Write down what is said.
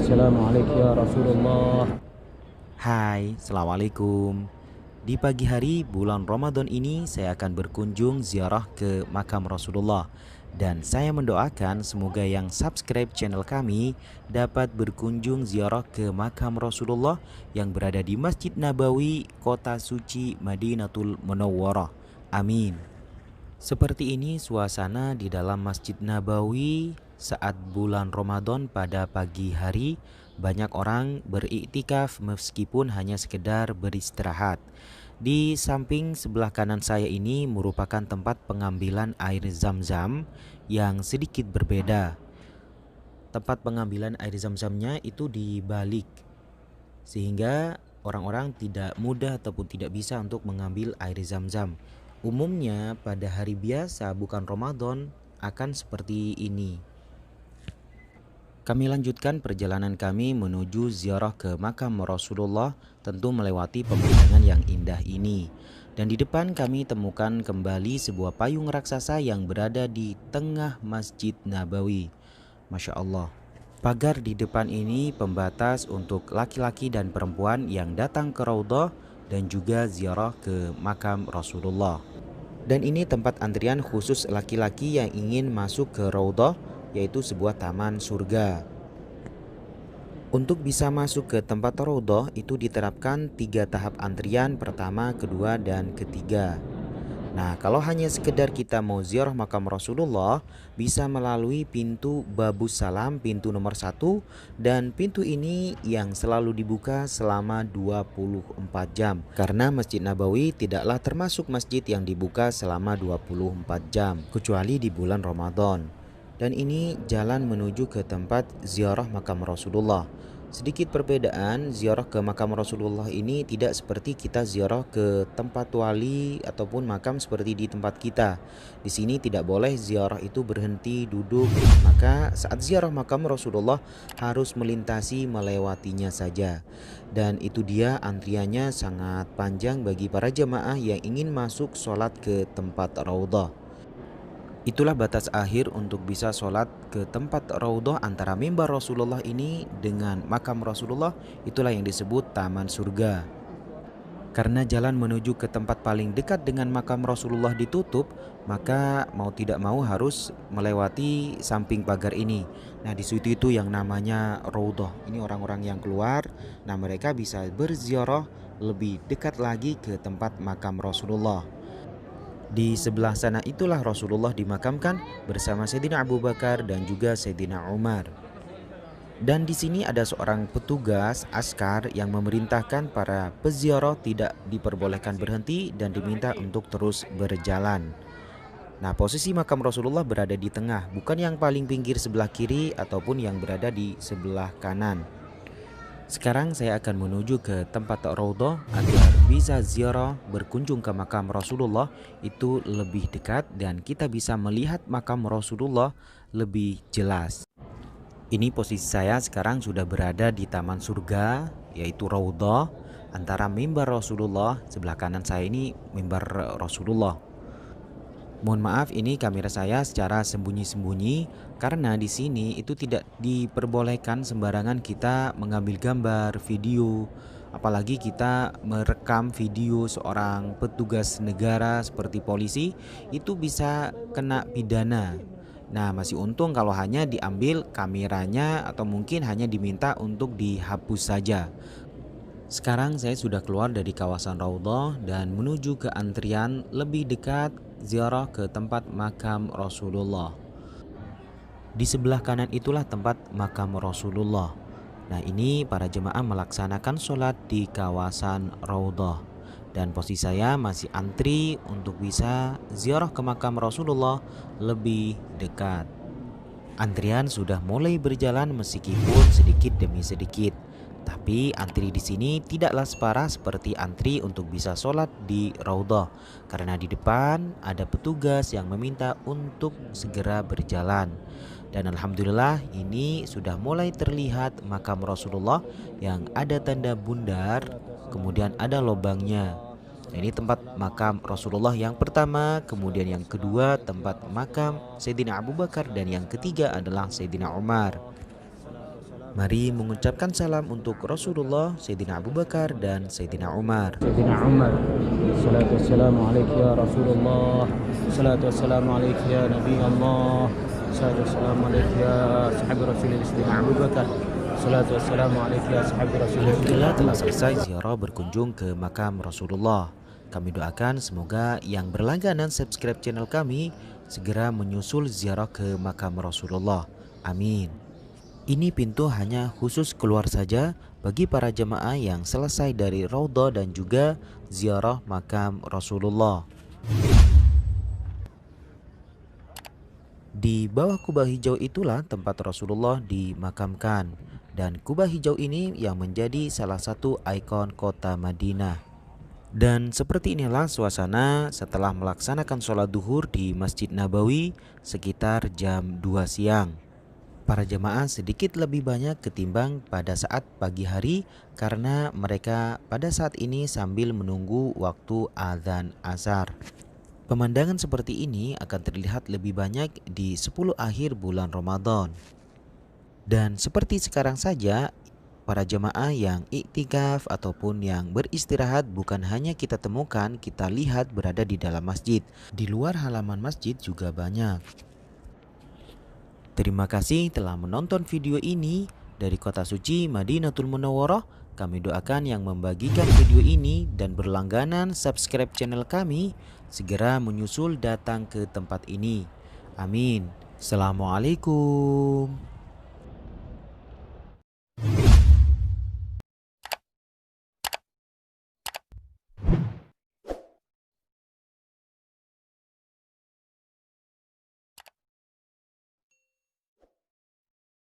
Assalamualaikum ya Rasulullah. Hai, Assalamualaikum. Di pagi hari bulan Ramadan ini saya akan berkunjung ziarah ke makam Rasulullah. Dan saya mendoakan semoga yang subscribe channel kami dapat berkunjung ziarah ke makam Rasulullah yang berada di Masjid Nabawi, kota suci Madinatul Munawwarah. Amin. Seperti ini suasana di dalam Masjid Nabawi saat bulan Ramadan pada pagi hari. Banyak orang beriktikaf meskipun hanya sekedar beristirahat. Di samping sebelah kanan saya ini merupakan tempat pengambilan air zam-zam yang sedikit berbeda. Tempat pengambilan air zam-zamnya itu dibalik sehingga orang-orang tidak mudah ataupun tidak bisa untuk mengambil air zam-zam. Umumnya pada hari biasa bukan Ramadan akan seperti ini. Kami lanjutkan perjalanan kami menuju ziarah ke makam Rasulullah, tentu melewati pemandangan yang indah ini. Dan di depan kami temukan kembali sebuah payung raksasa yang berada di tengah Masjid Nabawi. Masya Allah. Pagar di depan ini pembatas untuk laki-laki dan perempuan yang datang ke Raudhah dan juga ziarah ke makam Rasulullah. Dan ini tempat antrian khusus laki-laki yang ingin masuk ke Raudhah, yaitu sebuah taman surga. Untuk bisa masuk ke tempat Raudhah itu diterapkan 3 tahap antrian, pertama, kedua, dan ketiga. Nah, kalau hanya sekedar kita mau ziarah makam Rasulullah, bisa melalui pintu Babus Salam, pintu nomor 1, dan pintu ini yang selalu dibuka selama 24 jam. Karena Masjid Nabawi tidaklah termasuk masjid yang dibuka selama 24 jam, kecuali di bulan Ramadan. Dan ini jalan menuju ke tempat ziarah makam Rasulullah. Sedikit perbedaan, ziarah ke makam Rasulullah ini tidak seperti kita ziarah ke tempat wali ataupun makam seperti di tempat kita. Di sini tidak boleh ziarah itu berhenti duduk, maka saat ziarah makam Rasulullah harus melewatinya saja. Dan itu dia antriannya sangat panjang bagi para jemaah yang ingin masuk sholat ke tempat Raudhah. Itulah batas akhir untuk bisa sholat ke tempat Raudhah antara mimbar Rasulullah ini dengan makam Rasulullah. Itulah yang disebut taman surga. Karena jalan menuju ke tempat paling dekat dengan makam Rasulullah ditutup, maka mau tidak mau harus melewati samping pagar ini. Nah, di situ itu yang namanya Raudhah. Ini orang-orang yang keluar, nah mereka bisa berziarah lebih dekat lagi ke tempat makam Rasulullah. Di sebelah sana itulah Rasulullah dimakamkan bersama Sayyidina Abu Bakar dan juga Sayyidina Umar. Dan di sini ada seorang petugas askar yang memerintahkan para peziarah tidak diperbolehkan berhenti dan diminta untuk terus berjalan. Nah, posisi makam Rasulullah berada di tengah, bukan yang paling pinggir sebelah kiri ataupun yang berada di sebelah kanan. Sekarang saya akan menuju ke tempat Raudhah agar bisa ziarah berkunjung ke makam Rasulullah itu lebih dekat dan kita bisa melihat makam Rasulullah lebih jelas. Ini posisi saya sekarang sudah berada di taman surga yaitu Raudhah, antara mimbar Rasulullah, sebelah kanan saya ini mimbar Rasulullah. Mohon maaf, ini kamera saya secara sembunyi-sembunyi karena di sini itu tidak diperbolehkan sembarangan kita mengambil gambar, video, apalagi kita merekam video seorang petugas negara seperti polisi, itu bisa kena pidana. Nah, masih untung kalau hanya diambil kameranya atau mungkin hanya diminta untuk dihapus saja. Sekarang saya sudah keluar dari kawasan Raudhah dan menuju ke antrian lebih dekat ziarah ke tempat makam Rasulullah. Di sebelah kanan itulah tempat makam Rasulullah. Nah, ini para jemaah melaksanakan sholat di kawasan Raudhah. Dan posisi saya masih antri untuk bisa ziarah ke makam Rasulullah lebih dekat. Antrian sudah mulai berjalan meskipun sedikit demi sedikit. Tapi antri di sini tidaklah separah seperti antri untuk bisa sholat di Raudhah, karena di depan ada petugas yang meminta untuk segera berjalan. Dan alhamdulillah ini sudah mulai terlihat makam Rasulullah yang ada tanda bundar, kemudian ada lubangnya. Nah, ini tempat makam Rasulullah yang pertama, kemudian yang kedua tempat makam Sayyidina Abu Bakar, dan yang ketiga adalah Sayyidina Umar. Mari mengucapkan salam untuk Rasulullah, Sayyidina Abu Bakar dan Sayyidina Umar. سيدنا عمر. الصلاة والسلام عليك يا رسول الله. الصلاة والسلام عليك يا نبي الله. الصلاة والسلام عليك يا صحابي رسول الله سيدنا أبو بكر. الصلاة والسلام عليك يا صحابي رسول الله. Alhamdulillah telah selesai ziarah berkunjung ke makam Rasulullah. Kami doakan semoga yang berlangganan subscribe channel kami segera menyusul ziarah ke makam Rasulullah. Amin. Ini pintu hanya khusus keluar saja bagi para jemaah yang selesai dari Raudhah dan juga ziarah makam Rasulullah. Di bawah kubah hijau itulah tempat Rasulullah dimakamkan, dan kubah hijau ini yang menjadi salah satu ikon kota Madinah. Dan seperti inilah suasana setelah melaksanakan sholat duhur di Masjid Nabawi sekitar jam 2 siang. Para jemaah sedikit lebih banyak ketimbang pada saat pagi hari karena mereka pada saat ini sambil menunggu waktu azan asar. Pemandangan seperti ini akan terlihat lebih banyak di 10 akhir bulan Ramadan. Dan seperti sekarang saja, para jemaah yang iktikaf ataupun yang beristirahat bukan hanya kita temukan, kita lihat berada di dalam masjid. Di luar halaman masjid juga banyak. Terima kasih telah menonton video ini dari kota suci Madinatul Munawwarah. Kami doakan yang membagikan video ini dan berlangganan subscribe channel kami segera menyusul datang ke tempat ini. Amin. Assalamualaikum.